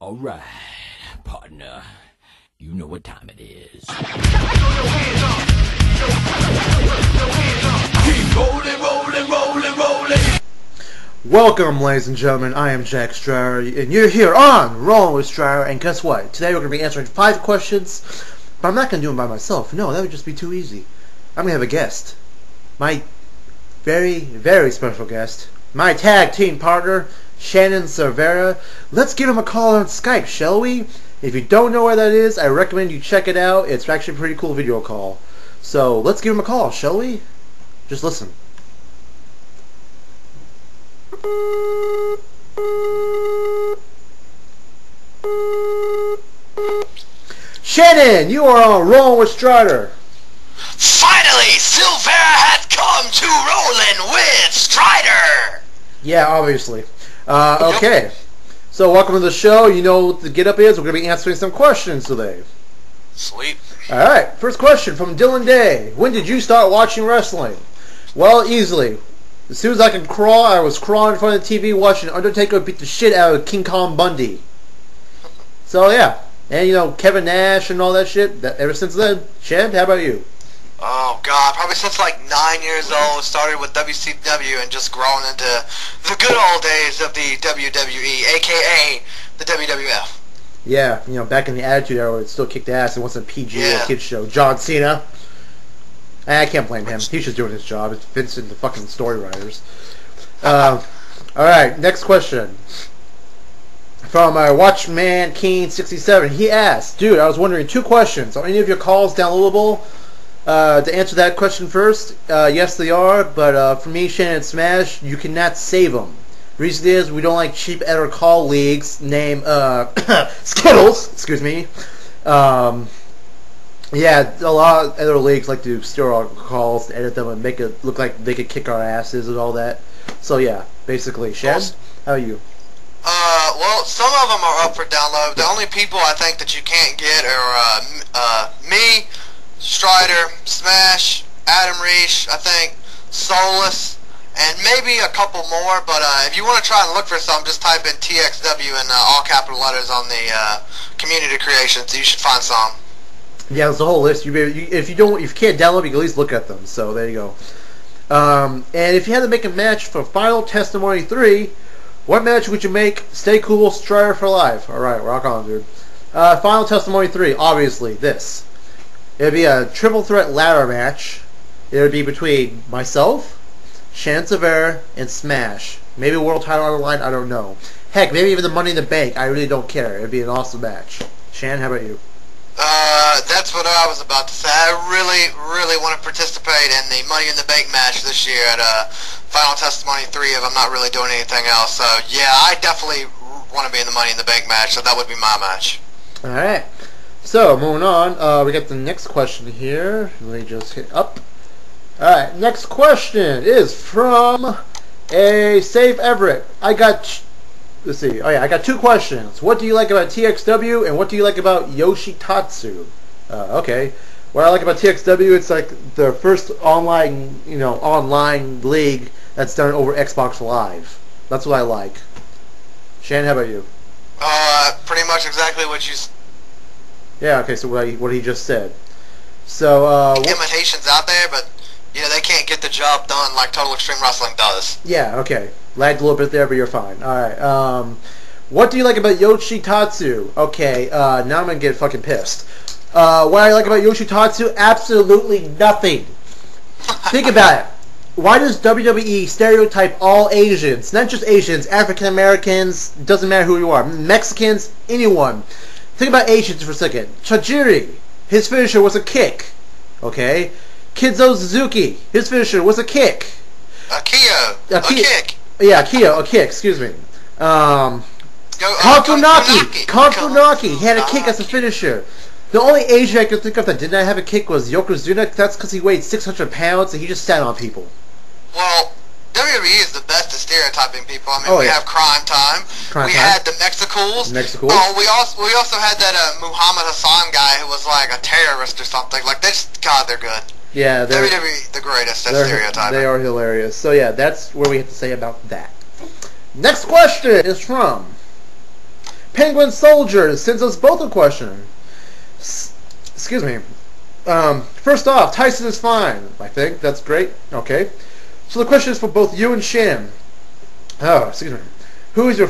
All right, partner. You know what time it is. Keep rolling, rolling, rolling, rolling. Welcome, ladies and gentlemen. I am Jack Strider, and you're here on Rollin with Strider. And guess what? Today we're going to be answering 5 questions, but I'm not going to do them by myself. No, that would just be too easy. I'm going to have a guest. My very, very special guest. My tag team partner, Shannon Silveria. Let's give him a call on Skype, shall we? If you don't know where that is, I recommend you check it out. It's actually a pretty cool video call. So, let's give him a call, shall we? Just listen. Shannon, you are on Rollin with Strider. Finally, Silveria has come to Rollin with Strider. Yeah, obviously. Okay. So, welcome to the show. You know what the get-up is. We're going to be answering some questions today. Sweet. Alright, first question from Dylan Day. When did you start watching wrestling? Well, easily. As soon as I could crawl, I was crawling in front of the TV watching Undertaker beat the shit out of King Kong Bundy. So, yeah. And, you know, Kevin Nash and all that shit. Ever since then. Shan, how about you? Oh, God. Probably since like 9 years old. Started with WCW and just grown into the good old days of the WWE, a.k.a. the WWF. Yeah, you know, back in the Attitude Era, it still kicked ass. It wasn't a PG little kid show. John Cena. I can't blame him. He's just doing his job. It's Vince and the fucking story writers. Alright, next question. From Watchman Keen 67. He asked, dude, I was wondering 2 questions. Are any of your calls downloadable? To answer that question first, yes they are, but for me, Shannon Smash, you cannot save them. Reason is, we don't like cheap editor call leagues named Skittles, excuse me. Yeah, a lot of other leagues like to steal our calls, edit them, and make it look like they could kick our asses and all that. So yeah, basically, Shannon, how are you? Well, some of them are up for download. The only people I think that you can't get are me, Strider, Smash, Adam Reach, I think, Soulless, and maybe a couple more. But if you want to try and look for some, just type in TXW in all capital letters on the community creations. You should find some. Yeah, there's a whole list. If you can't download, you can at least look at them. So there you go. And if you had to make a match for Final Testimony 3, what match would you make? Stay cool, Strider for life. All right, rock on, dude. Final Testimony 3, obviously this. It would be a triple threat ladder match. It would be between myself, Shannon Silveria, and Smash. Maybe a world title on the line. I don't know. Heck, maybe even the Money in the Bank. I really don't care. It would be an awesome match. Shannon, how about you? That's what I was about to say. I really, really want to participate in the Money in the Bank match this year at Final Testimony 3 if I'm not really doing anything else. So, yeah, I definitely want to be in the Money in the Bank match, so that would be my match. Alright. So, moving on, we got the next question here. Let me just hit up. Alright, next question is from a Save Everett. Let's see. Oh yeah, I got 2 questions. What do you like about TXW, and what do you like about Yoshitatsu? Okay. What I like about TXW, it's like the first online league that's done over Xbox Live. That's what I like. Shannon, how about you? Pretty much exactly what you. Yeah. Okay. So what he just said. So imitations out there, but you know they can't get the job done like Total Extreme Wrestling does. Yeah. Okay. Lagged a little bit there, but you're fine. Alright, what do you like about Yoshitatsu? Okay, now I'm gonna get fucking pissed. What I like about Yoshitatsu? Absolutely nothing. Think about it. Why does WWE stereotype all Asians? Not just Asians, African Americans, doesn't matter who you are. Mexicans, anyone. Think about Asians for a second. Chajiri, his finisher was a kick. Okay? Kidzo Suzuki, his finisher was a kick. A kick. Yeah, Kyo, a kick, excuse me. Konfunaki, he had a kick as a finisher. The only Asian I could think of that did not have a kick was Yokozuna. That's because he weighed 600 pounds and he just sat on people. Well, WWE is the best at stereotyping people. I mean, we have Crime Time. We had the Mexicools. Oh, we also had that Muhammad Hassan guy who was like a terrorist or something. Like, God, they're good. Yeah, they're WWE the greatest at stereotyping. They are hilarious. So yeah, that's what we have to say about that. Next question is from Penguin Soldier sends us both a question. Excuse me. First off, Tyson is fine. I think that's great. Okay. So the question is for both you and Shan. Oh, excuse me. Who is your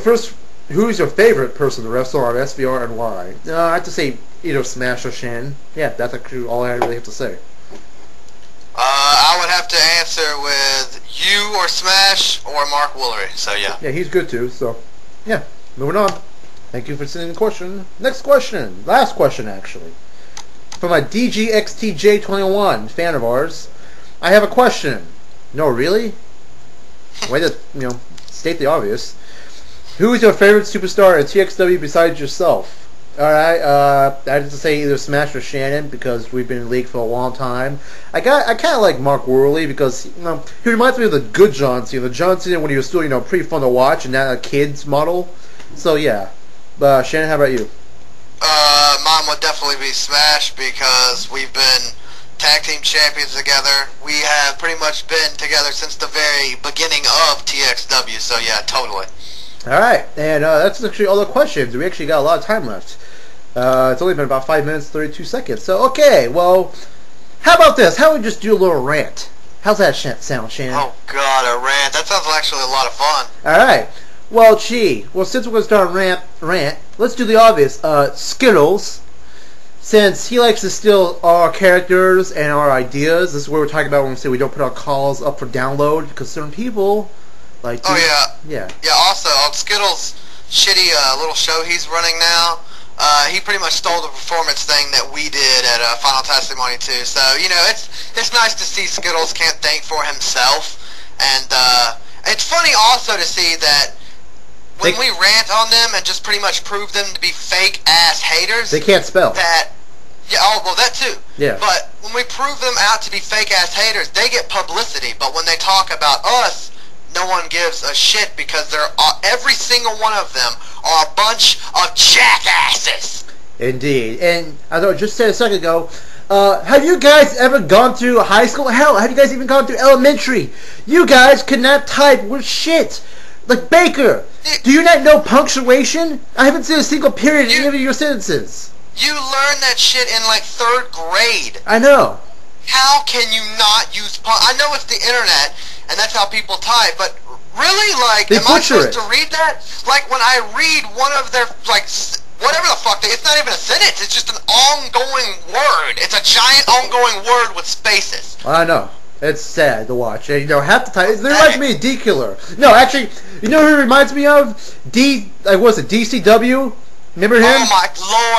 favorite person to wrestle on SVR and why? I have to say either Smash or Shan. Yeah, that's actually all I really have to say. I would have to answer with you or Smash or Mark Woolery. So yeah. Yeah, he's good too. So yeah, moving on. Thank you for sending the question. Next question. Last question, actually. From my DGXTJ21, fan of ours. I have a question. No, really? Way to, state the obvious. Who is your favorite superstar in TXW besides yourself? Alright, I have to say either Smash or Shannon because we've been in the league for a long time. I kind of like Mark Worley because, he reminds me of the good John Cena. The John Cena when he was still, pretty fun to watch and not a kid's model. So, yeah. Shannon, how about you? Mine would definitely be Smash because we've been tag team champions together. We have pretty much been together since the very beginning of TXW, so yeah, totally. Alright, and that's actually all the questions. We actually got a lot of time left. It's only been about 5 minutes, 32 seconds. So, okay, well, how about this? How about we just do a little rant? How's that sound, Shannon? Oh, God, a rant. That sounds actually a lot of fun. Alright. Well, since we're going to start a rant, let's do the obvious. Skittles, since he likes to steal our characters and our ideas, this is what we're talking about when we say we don't put our calls up for download, because certain people like to... Oh, yeah. Yeah, also, on Skittles' shitty little show he's running now, he pretty much stole the performance thing that we did at Final Testimony 2. So, it's nice to see Skittles can't think for himself. And it's funny also to see that when we rant on them and just pretty much prove them to be fake-ass haters... They can't spell. That too. Yeah. But when we prove them out to be fake-ass haters, they get publicity. But when they talk about us, no one gives a shit because every single one of them are a bunch of jackasses. Indeed. And as I just said a second ago, have you guys ever gone through high school? Hell, have you guys even gone through elementary? You guys could not type with shit. Like Baker, do you not know punctuation? I haven't seen a single period in any of your sentences. You learned that shit in like 3rd grade. I know. How can you not use I know it's the internet, and that's how people type, but really, like, am I supposed to read that? Like, when I read one of their, like, whatever the fuck, it's not even a sentence, it's just an ongoing word. It's a giant ongoing word with spaces. I know. It's sad to watch. Half the time, it reminds me of D-Killer. No, actually, you know who it reminds me of? DCW? Remember him? Oh my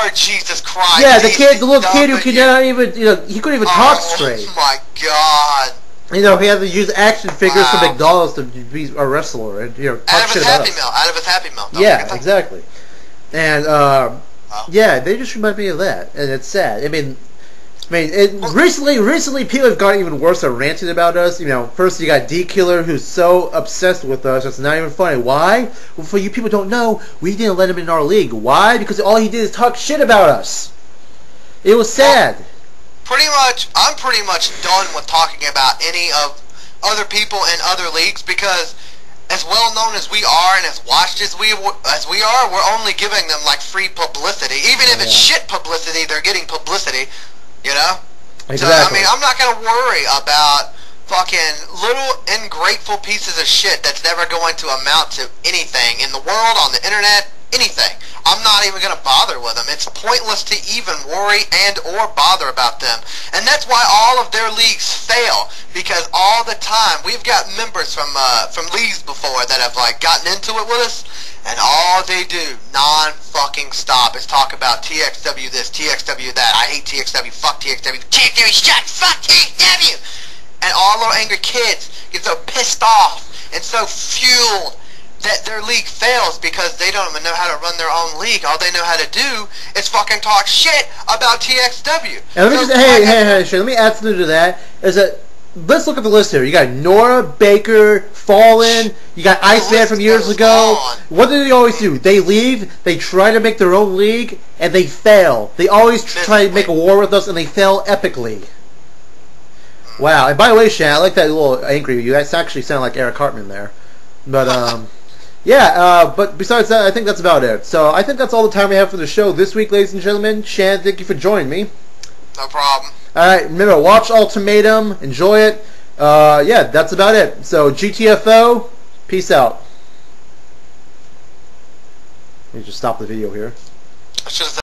Lord Jesus Christ. Yeah, the little kid who could not even, he couldn't even talk straight. Oh my God. He had to use action figures from McDonald's to be a wrestler and talk shit about us. Out of his Happy Meal. Yeah, exactly. And yeah, they just remind me of that, and it's sad. I mean, recently people have gotten even worse at ranting about us. First you got D-Killer, who's so obsessed with us, it's not even funny. Why? Well, for you people who don't know, we didn't let him in our league. Why? Because all he did is talk shit about us. It was sad. I'm pretty much done with talking about any of other people in other leagues because as well known as we are and as watched as we are, we're only giving them like free publicity. Even if it's shit publicity, they're getting publicity. Exactly. So, I mean, I'm not going to worry about fucking little ungrateful pieces of shit that's never going to amount to anything in the world, on the internet, anything. I'm not even going to bother with them. It's pointless to even worry and or bother about them. And that's why all of their leagues fail, because all the time, we've got members from leagues before that have like gotten into it with us, and all they do, non-fucking stop, is talk about TXW this, TXW that, I hate TXW, fuck TXW, TXW shut, fuck TXW! And all little angry kids get so pissed off and so fueled that their league fails because they don't even know how to run their own league. All they know how to do is fucking talk shit about TXW. And let me add something to that. Let's look at the list here. You got Nora, Baker, Fallen, you got Iceman from years ago. What do they always do? They leave, they try to make their own league, and they fail. They always try to make a war with us, and they fail epically. Wow. And by the way, Shan, I like that little angry you. That actually sounded like Eric Hartman there. But, But besides that, I think that's about it. So I think that's all the time we have for the show this week, ladies and gentlemen. Shan, thank you for joining me. No problem. All right, remember, watch Ultimatum, enjoy it. That's about it. So GTFO, peace out. Let me just stop the video here. I should have